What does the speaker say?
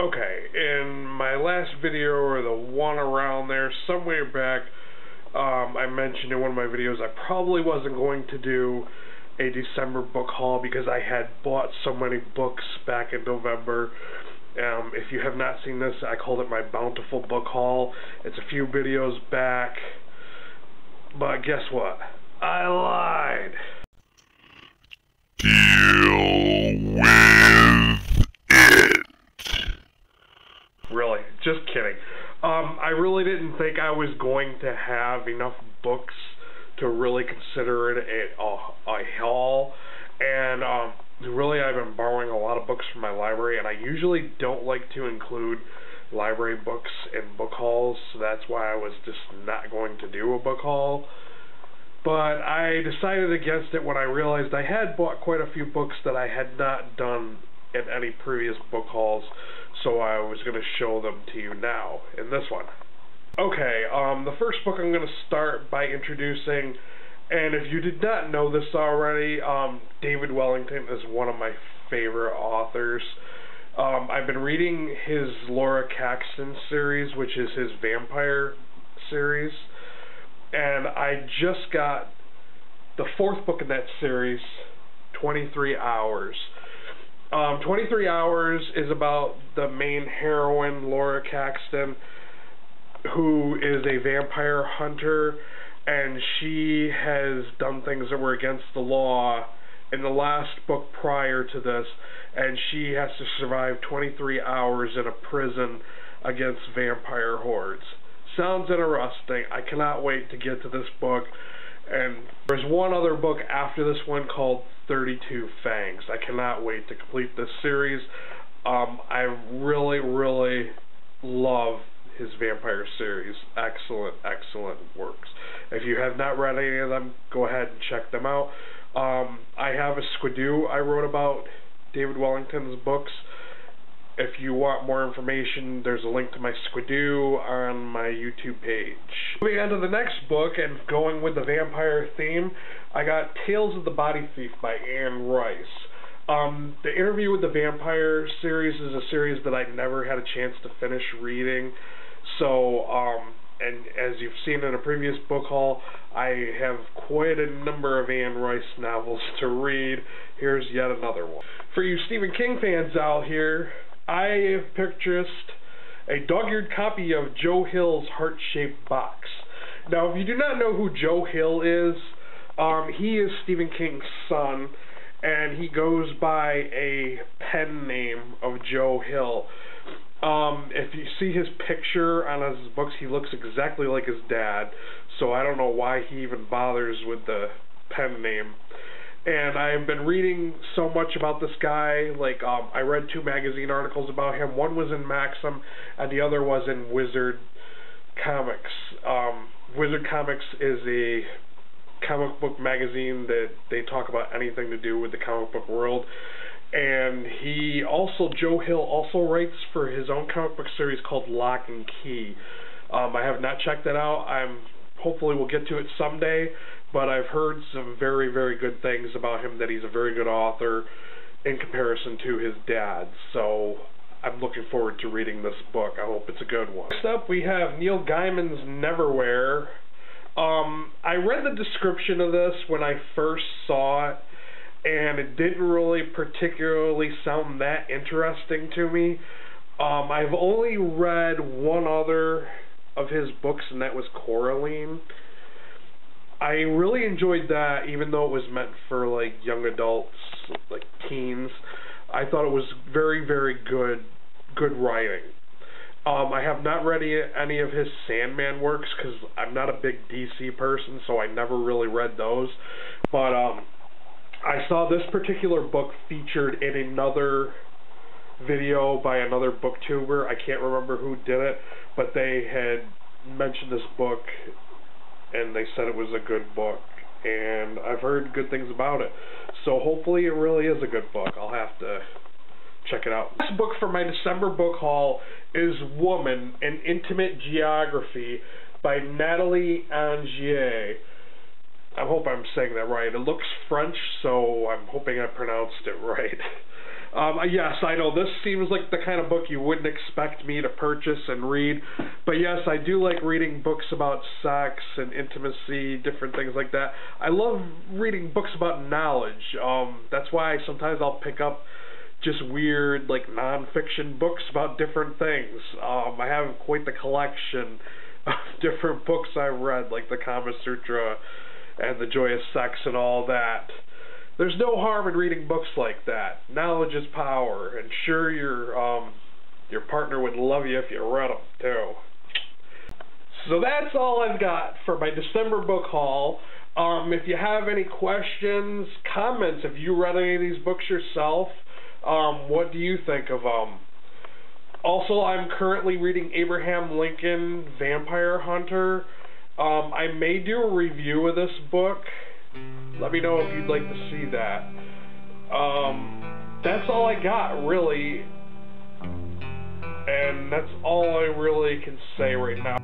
Okay, in my last video, or the one around there, somewhere back, I mentioned in one of my videos I probably wasn't going to do a December book haul because I had bought so many books back in November. If you have not seen this, I called it my bountiful book haul. It's a few videos back, but guess what? I lied. Deal with it. Really, just kidding. I really didn't think I was going to have enough books to really consider it a haul, and really I've been borrowing a lot of books from my library, and I usually don't like to include library books in book hauls, so that's why I was just not going to do a book haul. But I decided against it when I realized I had bought quite a few books that I had not done in any previous book hauls, so I was going to show them to you now in this one. Okay, the first book I'm going to start by introducing, and if you did not know this already, David Wellington is one of my favorite authors. I've been reading his Laura Caxton series, which is his vampire series, and I just got the fourth book in that series, 23 Hours. 23 Hours is about the main heroine, Laura Caxton, who is a vampire hunter, and she has done things that were against the law in the last book prior to this, and she has to survive 23 hours in a prison against vampire hordes. Sounds interesting. I cannot wait to get to this book. And there's one other book after this one called 32 Fangs. I cannot wait to complete this series. I really love his vampire series. Excellent works. If you have not read any of them, go ahead and check them out. I have a squidoo I wrote about David Wellington's books. If you want more information, there's a link to my squidoo on my YouTube page. Moving on to the next book, and going with the vampire theme, I got Tales of the Body Thief by Anne Rice. The Interview with the Vampire series is a series that I never had a chance to finish reading. So, and as you've seen in a previous book haul, I have quite a number of Anne Rice novels to read. Here's yet another one. For you Stephen King fans out here, I have purchased a dog-eared copy of Joe Hill's Heart-Shaped Box. Now, if you do not know who Joe Hill is, he is Stephen King's son, and he goes by a pen name of Joe Hill. If you see his picture on his books, he looks exactly like his dad, so I don't know why he even bothers with the pen name. And I've been reading so much about this guy. Like, I read 2 magazine articles about him. One was in Maxim, and the other was in Wizard Comics. Wizard Comics is a comic book magazine that they talk about anything to do with the comic book world. And Joe Hill also writes for his own comic book series called Lock and Key. I have not checked that out. Hopefully we'll get to it someday, but I've heard some very good things about him, that he's a very good author in comparison to his dad. So I'm looking forward to reading this book. I hope it's a good one. Next up, we have Neil Gaiman's Neverwhere. I read the description of this when I first saw it, and it didn't really particularly sound that interesting to me. I've only read one other of his books, and that was Coraline. I really enjoyed that, even though it was meant for like young adults, like teens. I thought it was very good writing. I have not read any of his Sandman works because I'm not a big DC person, so I never really read those. But I saw this particular book featured in another video by another booktuber. I can't remember who did it, but they had mentioned this book, and they said it was a good book, and I've heard good things about it. So hopefully it really is a good book. I'll have to check it out. This book for my December book haul is Woman, An Intimate Geography by Natalie. I hope I'm saying that right. It looks French, so I'm hoping I pronounced it right. Yes, I know this seems like the kind of book you wouldn't expect me to purchase and read, but yes, I do like reading books about sex and intimacy, different things like that. I love reading books about knowledge. That's why sometimes I'll pick up just weird, like, non-fiction books about different things. I have quite the collection of different books I've read, like the Kama Sutra and the Joy of Sex and all that. There's no harm in reading books like that. Knowledge is power, and sure, your partner would love you if you read them too. So that's all I've got for my December book haul. If you have any questions, comments, have you read any of these books yourself? What do you think of them? Also, I'm currently reading Abraham Lincoln, Vampire Hunter. I may do a review of this book. Let me know if you'd like to see that. That's all I got, really. And that's all I really can say right now.